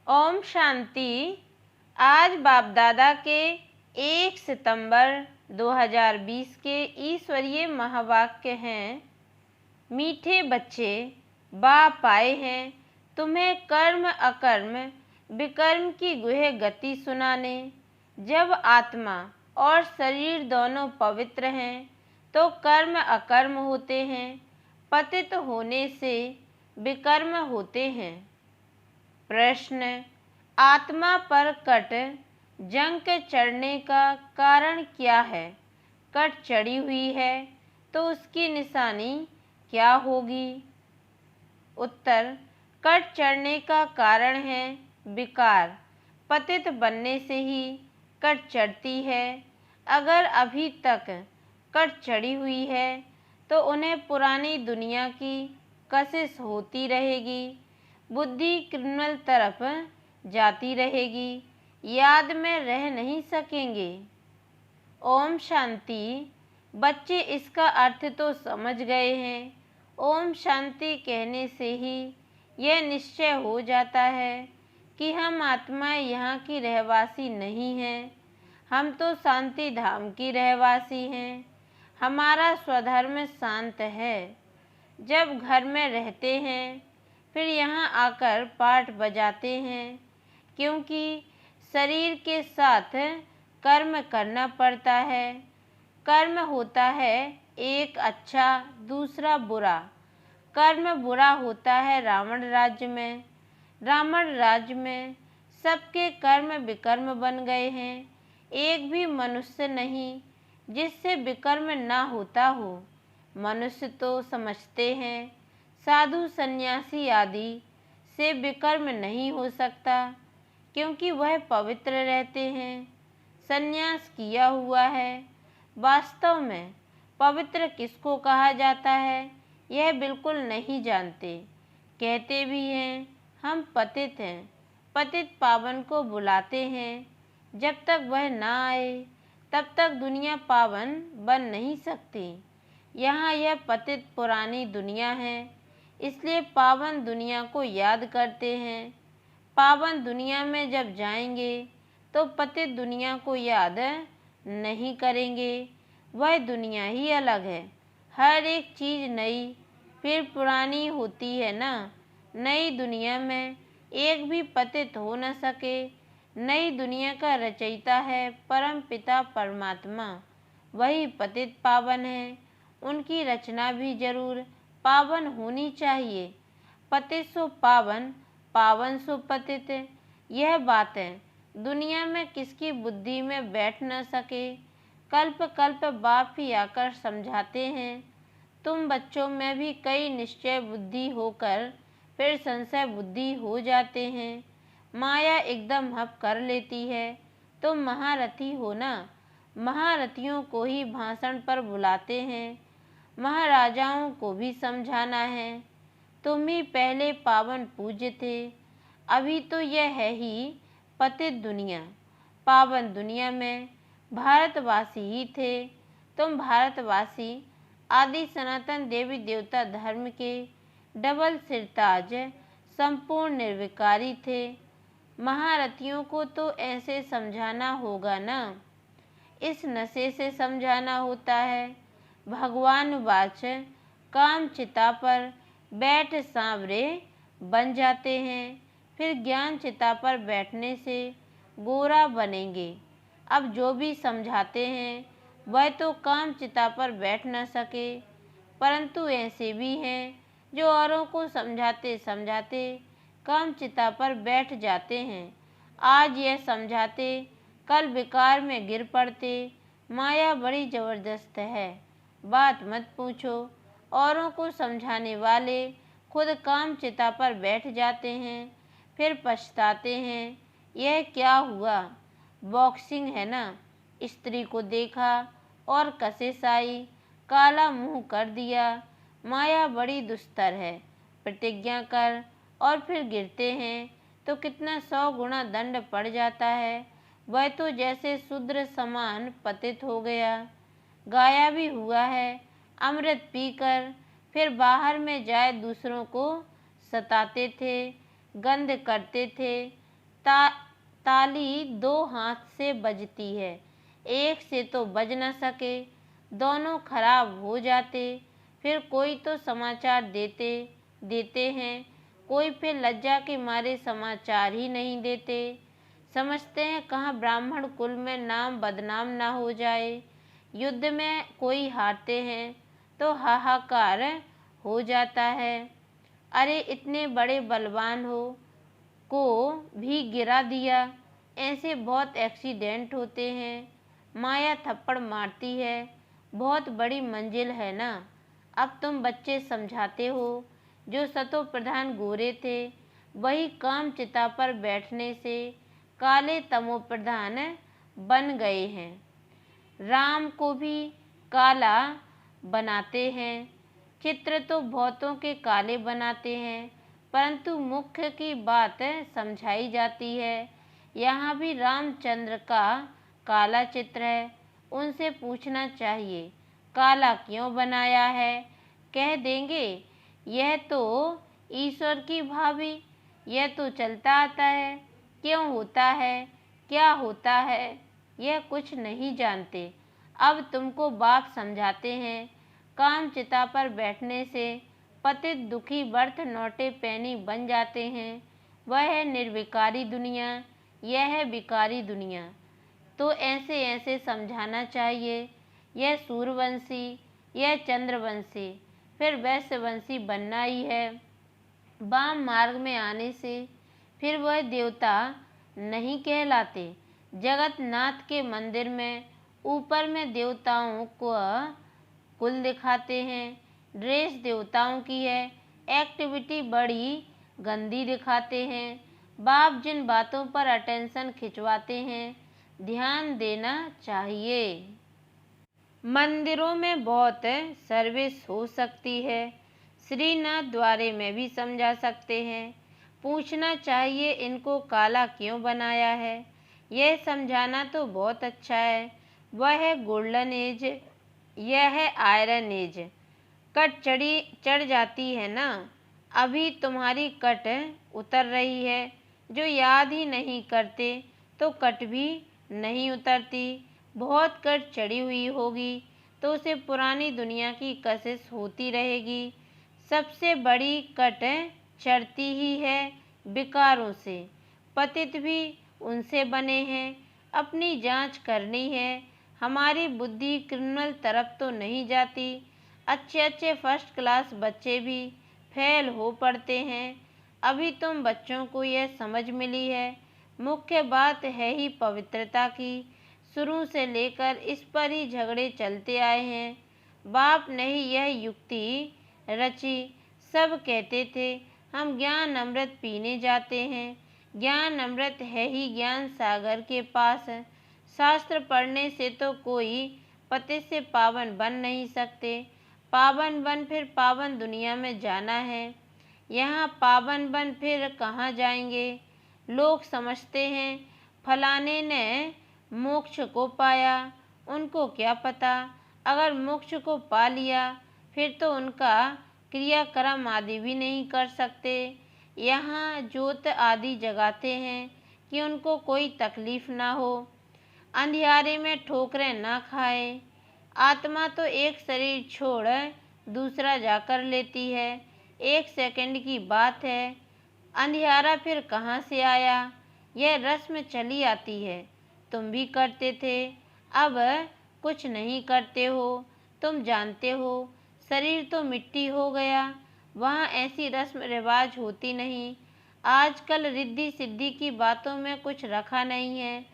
ओम शांति। आज बाप दादा के 1 सितंबर 2020 के ईश्वरीय महावाक्य हैं। मीठे बच्चे, बाप आए हैं तुम्हें कर्म अकर्म विकर्म की गुह गति सुनाने। जब आत्मा और शरीर दोनों पवित्र हैं तो कर्म अकर्म होते हैं, पतित होने से विकर्म होते हैं। प्रश्न: आत्मा पर कट जंक चढ़ने का कारण क्या है? कट चढ़ी हुई है तो उसकी निशानी क्या होगी? उत्तर: कट चढ़ने का कारण है विकार। पतित बनने से ही कट चढ़ती है। अगर अभी तक कट चढ़ी हुई है तो उन्हें पुरानी दुनिया की कशिश होती रहेगी। बुद्धि क्रिमिनल तरफ जाती रहेगी, याद में रह नहीं सकेंगे। ओम शांति। बच्चे इसका अर्थ तो समझ गए हैं। ओम शांति कहने से ही यह निश्चय हो जाता है कि हम आत्माएं यहाँ की रहवासी नहीं हैं, हम तो शांति धाम की रहवासी हैं। हमारा स्वधर्म शांत है। जब घर में रहते हैं फिर यहाँ आकर पाठ बजाते हैं, क्योंकि शरीर के साथ कर्म करना पड़ता है। कर्म होता है एक अच्छा, दूसरा बुरा। कर्म बुरा होता है रावण राज्य में। रावण राज्य में सबके कर्म विकर्म बन गए हैं। एक भी मनुष्य नहीं जिससे विकर्म ना होता हो। मनुष्य तो समझते हैं साधु सन्यासी आदि से विकर्म नहीं हो सकता, क्योंकि वह पवित्र रहते हैं, सन्यास किया हुआ है। वास्तव में पवित्र किसको कहा जाता है यह बिल्कुल नहीं जानते। कहते भी हैं हम पतित हैं। पतित पावन को बुलाते हैं। जब तक वह ना आए तब तक दुनिया पावन बन नहीं सकती। यहाँ यह पतित पुरानी दुनिया है, इसलिए पावन दुनिया को याद करते हैं। पावन दुनिया में जब जाएंगे तो पतित दुनिया को याद नहीं करेंगे। वह दुनिया ही अलग है। हर एक चीज़ नई फिर पुरानी होती है ना। नई दुनिया में एक भी पतित हो न सके। नई दुनिया का रचयिता है परम पिता परमात्मा, वही पतित पावन है। उनकी रचना भी जरूर पावन होनी चाहिए। पतित सो पावन, पावन सो पतित, यह बात है दुनिया में किसकी बुद्धि में बैठ न सके। कल्प कल्प बाप ही आकर समझाते हैं। तुम बच्चों में भी कई निश्चय बुद्धि होकर फिर संशय बुद्धि हो जाते हैं। माया एकदम हप कर लेती है। तुम महारथी हो ना। महारथियों को ही भाषण पर बुलाते हैं। महाराजाओं को भी समझाना है। तुम ही पहले पावन पूज्य थे, अभी तो यह है ही पतित दुनिया। पावन दुनिया में भारतवासी ही थे। तुम भारतवासी आदि सनातन देवी देवता धर्म के डबल सिरताज संपूर्ण निर्विकारी थे। महारथियों को तो ऐसे समझाना होगा ना। इस नशे से समझाना होता है। भगवान वाच काम चिता पर बैठ सांवरे बन जाते हैं, फिर ज्ञान चिता पर बैठने से गोरा बनेंगे। अब जो भी समझाते हैं वह तो काम चिता पर बैठ न सके, परंतु ऐसे भी हैं जो औरों को समझाते समझाते काम चिता पर बैठ जाते हैं। आज यह समझाते कल विकार में गिर पड़ते। माया बड़ी जबरदस्त है, बात मत पूछो। औरों को समझाने वाले खुद काम चिता पर बैठ जाते हैं, फिर पछताते हैं यह क्या हुआ। बॉक्सिंग है ना। स्त्री को देखा और कशिश आई, काला मुंह कर दिया। माया बड़ी दुस्तर है। प्रतिज्ञा कर और फिर गिरते हैं तो कितना 100 गुना दंड पड़ जाता है। वह तो जैसे शूद्र समान पतित हो गया। गाया भी हुआ है, अमृत पीकर फिर बाहर में जाए दूसरों को सताते थे, गंध करते थे। ताली दो हाथ से बजती है, एक से तो बज न सके, दोनों खराब हो जाते। फिर कोई तो समाचार देते हैं, कोई फिर लज्जा के मारे समाचार ही नहीं देते। समझते हैं कहाँ ब्राह्मण कुल में नाम बदनाम ना हो जाए। युद्ध में कोई हारते हैं तो हाहाकार हो जाता है। अरे इतने बड़े बलवान को भी गिरा दिया। ऐसे बहुत एक्सीडेंट होते हैं। माया थप्पड़ मारती है, बहुत बड़ी मंजिल है ना। अब तुम बच्चे समझाते हो। जो सतो प्रधान गोरे थे, वही काम चिता पर बैठने से काले तमो प्रधान बन गए हैं। राम को भी काला बनाते हैं। चित्र तो बहुतों के काले बनाते हैं, परंतु मुख्य की बात समझाई जाती है। यहाँ भी रामचंद्र का काला चित्र है। उनसे पूछना चाहिए काला क्यों बनाया है। कह देंगे यह तो ईश्वर की भाभी, यह तो चलता आता है। क्यों होता है, क्या होता है, यह कुछ नहीं जानते। अब तुमको बाप समझाते हैं। काम चिता पर बैठने से पतित दुखी बर्थ नौटे पैनी बन जाते हैं। वह है निर्विकारी दुनिया, यह है विकारी दुनिया। तो ऐसे ऐसे समझाना चाहिए। यह सूर्यवंशी, यह चंद्रवंशी, फिर वैश्यवंशी बनना ही है। वाम मार्ग में आने से फिर वह देवता नहीं कहलाते। जगन्नाथ के मंदिर में ऊपर में देवताओं को कुल दिखाते हैं। ड्रेस देवताओं की है, एक्टिविटी बड़ी गंदी दिखाते हैं। बाप जिन बातों पर अटेंशन खिंचवाते हैं, ध्यान देना चाहिए। मंदिरों में बहुत सर्विस हो सकती है। श्रीनाथ द्वारे में भी समझा सकते हैं। पूछना चाहिए इनको काला क्यों बनाया है। यह समझाना तो बहुत अच्छा है। वह है गोल्डन एज, यह है आयरन एज। कट चढ़ जाती है ना। अभी तुम्हारी कट उतर रही है। जो याद ही नहीं करते तो कट भी नहीं उतरती। बहुत कट चढ़ी हुई होगी तो उसे पुरानी दुनिया की कशिश होती रहेगी। सबसे बड़ी कट चढ़ती ही है विकारों से। पतित भी उनसे बने हैं। अपनी जांच करनी है। हमारी बुद्धि क्रिमिनल तरफ तो नहीं जाती। अच्छे अच्छे फर्स्ट क्लास बच्चे भी फेल हो पड़ते हैं। अभी तुम बच्चों को यह समझ मिली है। मुख्य बात है ही पवित्रता की। शुरू से लेकर इस पर ही झगड़े चलते आए हैं। बाप ने ही यह युक्ति रची। सब कहते थे हम ज्ञान अमृत पीने जाते हैं। ज्ञान अमृत है ही ज्ञान सागर के पास। शास्त्र पढ़ने से तो कोई पति से पावन बन नहीं सकते। पावन बन फिर पावन दुनिया में जाना है। यहाँ पावन बन फिर कहाँ जाएंगे। लोग समझते हैं फलाने ने मोक्ष को पाया। उनको क्या पता, अगर मोक्ष को पा लिया फिर तो उनका क्रियाक्रम आदि भी नहीं कर सकते। यहाँ ज्योत आदि जगाते हैं कि उनको कोई तकलीफ ना हो, अंधियारे में ठोकरें ना खाए। आत्मा तो एक शरीर छोड़ दूसरा जाकर लेती है। एक सेकंड की बात है। अंधियारा फिर कहाँ से आया। यह रस्म चली आती है। तुम भी करते थे, अब कुछ नहीं करते हो। तुम जानते हो शरीर तो मिट्टी हो गया, वहाँ ऐसी रस्म रिवाज होती नहीं। आजकल रिद्धि सिद्धि की बातों में कुछ रखा नहीं है।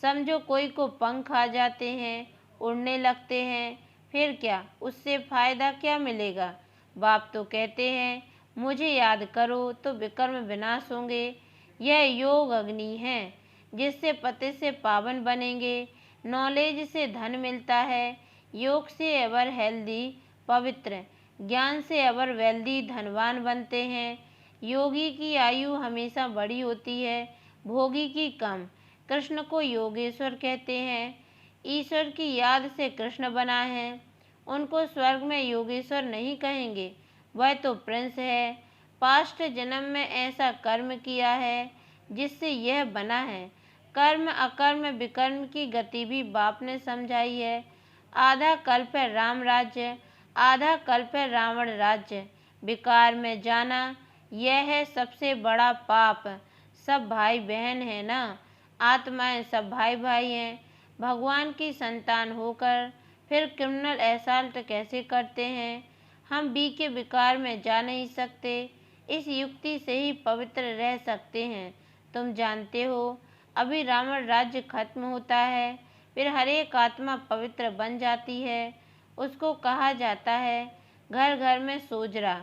समझो कोई को पंख आ जाते हैं, उड़ने लगते हैं, फिर क्या, उससे फायदा क्या मिलेगा। बाप तो कहते हैं मुझे याद करो तो विकर्म विनाश होंगे। यह योग अग्नि है जिससे पति से पावन बनेंगे। नॉलेज से धन मिलता है। योग से एवर हेल्दी पवित्र, ज्ञान से एवर वेल्दी धनवान बनते हैं। योगी की आयु हमेशा बड़ी होती है, भोगी की कम। कृष्ण को योगेश्वर कहते हैं। ईश्वर की याद से कृष्ण बना है। उनको स्वर्ग में योगेश्वर नहीं कहेंगे, वह तो प्रिंस है। पास्ट जन्म में ऐसा कर्म किया है जिससे यह बना है। कर्म अकर्म विकर्म की गति भी बाप ने समझाई है। आधा कल्प है राम राज्य, आधा कल्प है रावण राज्य। विकार में जाना यह है सबसे बड़ा पाप। सब भाई बहन है ना, आत्माएं सब भाई भाई हैं। भगवान की संतान होकर फिर क्रिमिनल असॉल्ट कैसे करते हैं? हम बी के विकार में जा नहीं सकते, इस युक्ति से ही पवित्र रह सकते हैं। तुम जानते हो, अभी रावण राज्य खत्म होता है, फिर हर एक आत्मा पवित्र बन जाती है। उसको कहा जाता है घर घर में सोजरा।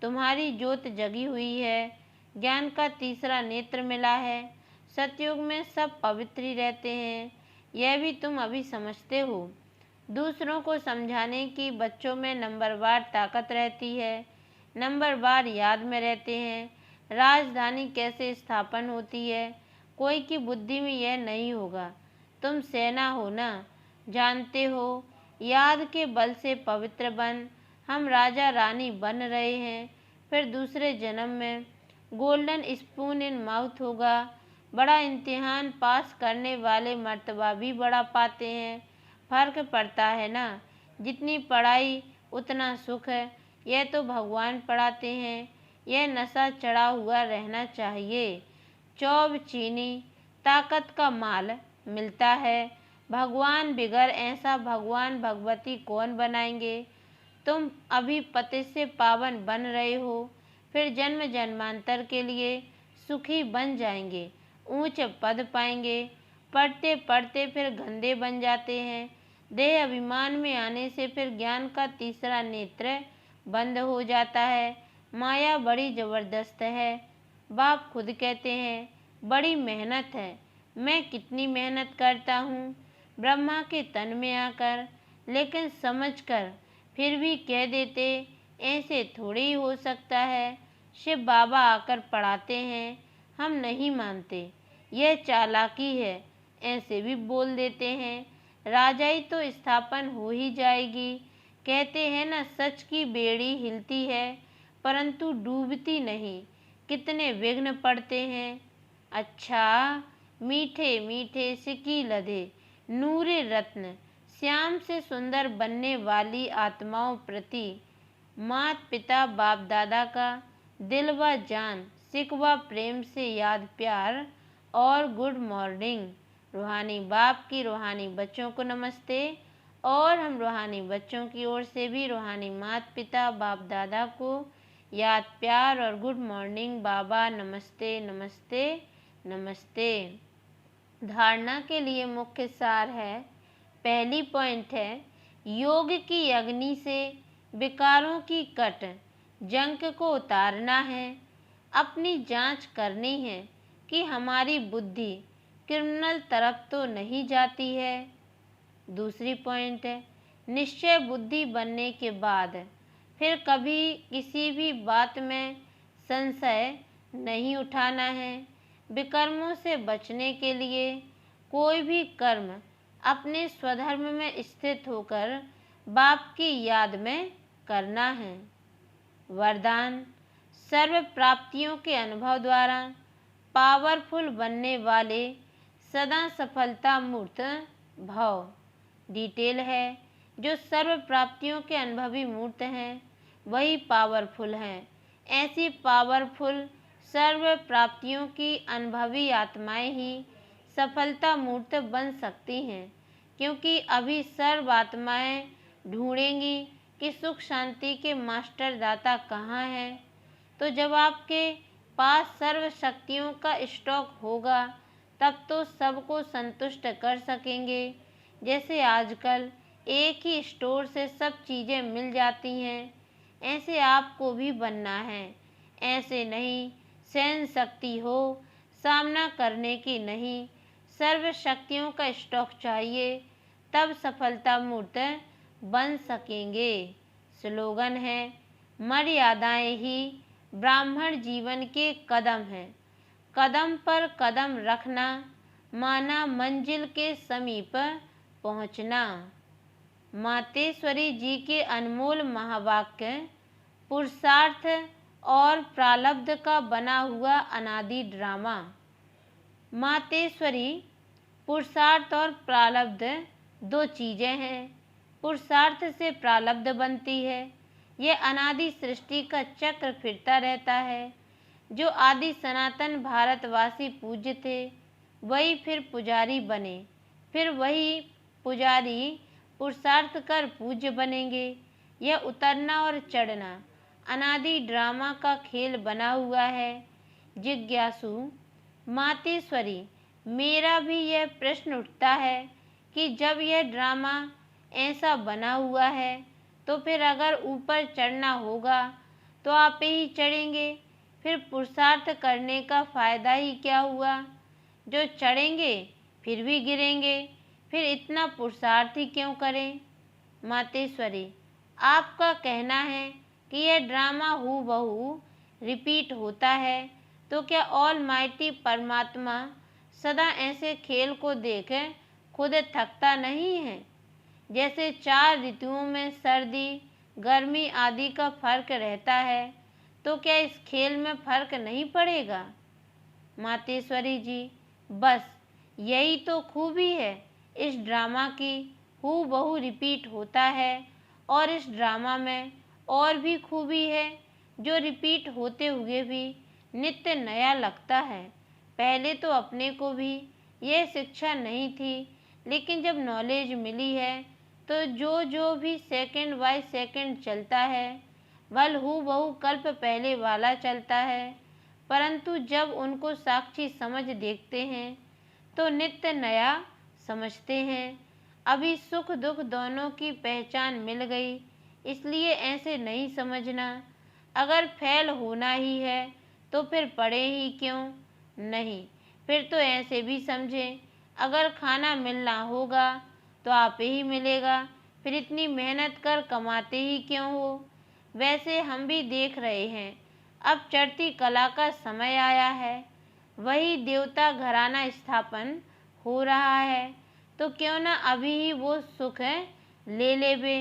तुम्हारी ज्योत जगी हुई है, ज्ञान का तीसरा नेत्र मिला है। सतयुग में सब पवित्र ही रहते हैं, यह भी तुम अभी समझते हो। दूसरों को समझाने की बच्चों में नंबरवार ताकत रहती है, नंबरवार याद में रहते हैं। राजधानी कैसे स्थापन होती है, कोई की बुद्धि में यह नहीं होगा। तुम सेना हो ना, जानते हो। याद के बल से पवित्र बन हम राजा रानी बन रहे हैं। फिर दूसरे जन्म में गोल्डन स्पून इन माउथ होगा। बड़ा इम्तिहान पास करने वाले मर्तबा भी बड़ा पाते हैं। फर्क पड़ता है ना, जितनी पढ़ाई उतना सुख है। यह तो भगवान पढ़ाते हैं, यह नशा चढ़ा हुआ रहना चाहिए। चौब चीनी ताकत का माल मिलता है। भगवान बिगर ऐसा भगवान भगवती कौन बनाएंगे? तुम अभी पति से पावन बन रहे हो, फिर जन्म जन्मांतर के लिए सुखी बन जाएंगे, ऊंच पद पाएंगे। पढ़ते पढ़ते फिर गंदे बन जाते हैं। देह अभिमान में आने से फिर ज्ञान का तीसरा नेत्र बंद हो जाता है। माया बड़ी जबरदस्त है। बाप खुद कहते हैं बड़ी मेहनत है। मैं कितनी मेहनत करता हूँ ब्रह्मा के तन में आकर, लेकिन समझकर फिर भी कह देते ऐसे थोड़ी ही हो सकता है। शिव बाबा आकर पढ़ाते हैं, हम नहीं मानते, यह चालाकी है। ऐसे भी बोल देते हैं राजाई तो स्थापन हो ही जाएगी। कहते हैं ना, सच की बेड़ी हिलती है परंतु डूबती नहीं। कितने विघ्न पड़ते हैं। अच्छा, मीठे मीठे सिकी लधे नूरे रत्न श्याम से सुंदर बनने वाली आत्माओं प्रति मात पिता बाप दादा का दिल व जान सिकवा प्रेम से याद प्यार और गुड मॉर्निंग। रूहानी बाप की रूहानी बच्चों को नमस्ते, और हम रूहानी बच्चों की ओर से भी रूहानी मात पिता बाप दादा को याद प्यार और गुड मॉर्निंग बाबा। नमस्ते नमस्ते नमस्ते। धारणा के लिए मुख्य सार है। पहली पॉइंट है, योग की अग्नि से विकारों की कट जंक को उतारना है। अपनी जांच करनी है कि हमारी बुद्धि क्रिमिनल तरफ तो नहीं जाती है। दूसरी पॉइंट है, निश्चय बुद्धि बनने के बाद फिर कभी किसी भी बात में संशय नहीं उठाना है। विकर्मों से बचने के लिए कोई भी कर्म अपने स्वधर्म में स्थित होकर बाप की याद में करना है। वरदान, सर्व प्राप्तियों के अनुभव द्वारा पावरफुल बनने वाले सदा सफलता मूर्त भव। डिटेल है, जो सर्व प्राप्तियों के अनुभवी मूर्त हैं वही पावरफुल हैं। ऐसी पावरफुल सर्व प्राप्तियों की अनुभवी आत्माएं ही सफलता मूर्त बन सकती हैं, क्योंकि अभी सर्व आत्माएं ढूंढेंगी कि सुख शांति के मास्टर दाता कहाँ हैं। तो जब आपके पास सर्व शक्तियों का स्टॉक होगा तब तो सबको संतुष्ट कर सकेंगे। जैसे आजकल एक ही स्टोर से सब चीज़ें मिल जाती हैं, ऐसे आपको भी बनना है। ऐसे नहीं, सहन शक्ति हो, सामना करने की नहीं, सर्व शक्तियों का स्टॉक चाहिए, तब सफलता मूर्त बन सकेंगे। स्लोगन है, मर्यादाएं ही ब्राह्मण जीवन के कदम हैं। कदम पर कदम रखना माना मंजिल के समीप पहुंचना। मातेश्वरी जी के अनमोल महावाक्य पुरुषार्थ और प्रारब्ध का बना हुआ अनादि ड्रामा। मातेश्वरी, पुरुषार्थ और प्रारब्ध दो चीजें हैं। पुरुषार्थ से प्रारब्ध बनती है। यह अनादि सृष्टि का चक्र फिरता रहता है। जो आदि सनातन भारतवासी पूज्य थे वही फिर पुजारी बने, फिर वही पुजारी पुरुषार्थ कर पूज्य बनेंगे। यह उतरना और चढ़ना अनादि ड्रामा का खेल बना हुआ है। जिज्ञासु, मातेश्वरी, मेरा भी यह प्रश्न उठता है कि जब यह ड्रामा ऐसा बना हुआ है तो फिर अगर ऊपर चढ़ना होगा तो आप ही चढ़ेंगे, फिर पुरुषार्थ करने का फायदा ही क्या हुआ। जो चढ़ेंगे फिर भी गिरेंगे, फिर इतना पुरुषार्थ ही क्यों करें। मातेश्वरी, आपका कहना है कि यह ड्रामा हूबहू रिपीट होता है, तो क्या ऑलमाइटी परमात्मा सदा ऐसे खेल को देख खुद थकता नहीं है। जैसे 4 ऋतुओं में सर्दी, गर्मी आदि का फर्क रहता है, तो क्या इस खेल में फर्क नहीं पड़ेगा। मातेश्वरी जी, बस यही तो खूबी है इस ड्रामा की, हूबहू रिपीट होता है। और इस ड्रामा में और भी खूबी है जो रिपीट होते हुए भी नित्य नया लगता है। पहले तो अपने को भी यह शिक्षा नहीं थी, लेकिन जब नॉलेज मिली है तो जो भी सेकंड बाय सेकंड चलता है वह हूबहू कल्प पहले वाला चलता है। परंतु जब उनको साक्षी समझ देखते हैं तो नित्य नया समझते हैं। अभी सुख दुख दोनों की पहचान मिल गई, इसलिए ऐसे नहीं समझना। अगर फेल होना ही है तो फिर पढ़े ही क्यों नहीं। फिर तो ऐसे भी समझें, अगर खाना मिलना होगा तो आप ही मिलेगा, फिर इतनी मेहनत कर कमाते ही क्यों हो। वैसे हम भी देख रहे हैं, अब चढ़ती कला का समय आया है, वही देवता घराना स्थापन हो रहा है, तो क्यों न अभी ही वो सुख ले लेवे।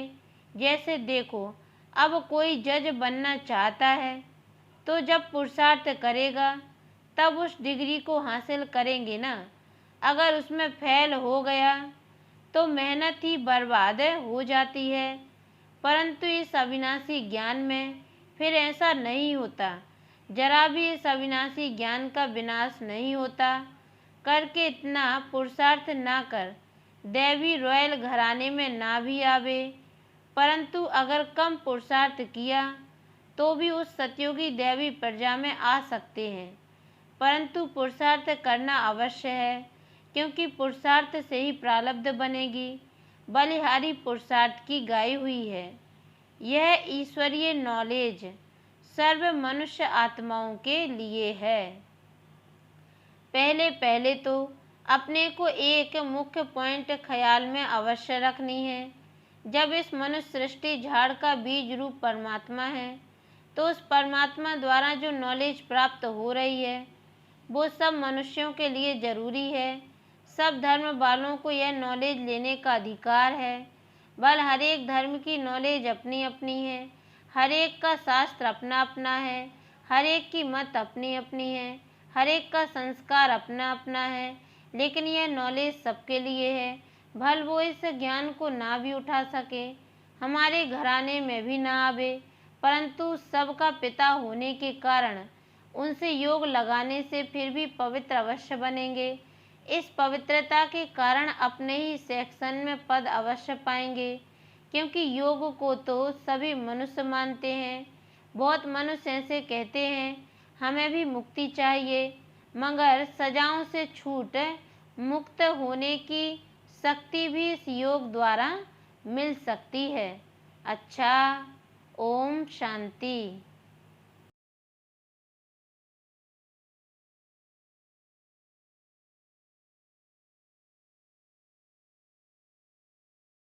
जैसे देखो, अब कोई जज बनना चाहता है तो जब पुरुषार्थ करेगा तब उस डिग्री को हासिल करेंगे ना। अगर उसमें फेल हो गया तो मेहनत ही बर्बाद हो जाती है। परंतु इस अविनाशी ज्ञान में फिर ऐसा नहीं होता। जरा भी इस अविनाशी ज्ञान का विनाश नहीं होता। करके इतना पुरुषार्थ ना कर, दैवी रॉयल घराने में ना भी आवे, परंतु अगर कम पुरुषार्थ किया तो भी उस सतयुगी दैवी प्रजा में आ सकते हैं। परंतु पुरुषार्थ करना अवश्य है, क्योंकि पुरुषार्थ से ही प्रारब्ध बनेगी। बलिहारी पुरुषार्थ की गाई हुई है। यह ईश्वरीय नॉलेज सर्व मनुष्य आत्माओं के लिए है। पहले पहले तो अपने को एक मुख्य पॉइंट ख्याल में अवश्य रखनी है। जब इस मनुष्य सृष्टि झाड़ का बीज रूप परमात्मा है, तो उस परमात्मा द्वारा जो नॉलेज प्राप्त हो रही है वो सब मनुष्यों के लिए जरूरी है। सब धर्म वालों को यह नॉलेज लेने का अधिकार है। बल हर एक धर्म की नॉलेज अपनी अपनी है, हर एक का शास्त्र अपना अपना है, हर एक की मत अपनी अपनी है, हर एक का संस्कार अपना अपना है, लेकिन यह नॉलेज सबके लिए है। भल वो इस ज्ञान को ना भी उठा सके, हमारे घराने में भी ना आवे, परंतु सबका पिता होने के कारण उनसे योग लगाने से फिर भी पवित्र अवश्य बनेंगे। इस पवित्रता के कारण अपने ही सेक्शन में पद अवश्य पाएंगे, क्योंकि योग को तो सभी मनुष्य मानते हैं। बहुत मनुष्य ऐसे कहते हैं हमें भी मुक्ति चाहिए, मगर सजाओं से छूट मुक्त होने की शक्ति भी इस योग द्वारा मिल सकती है। अच्छा, ओम शांति।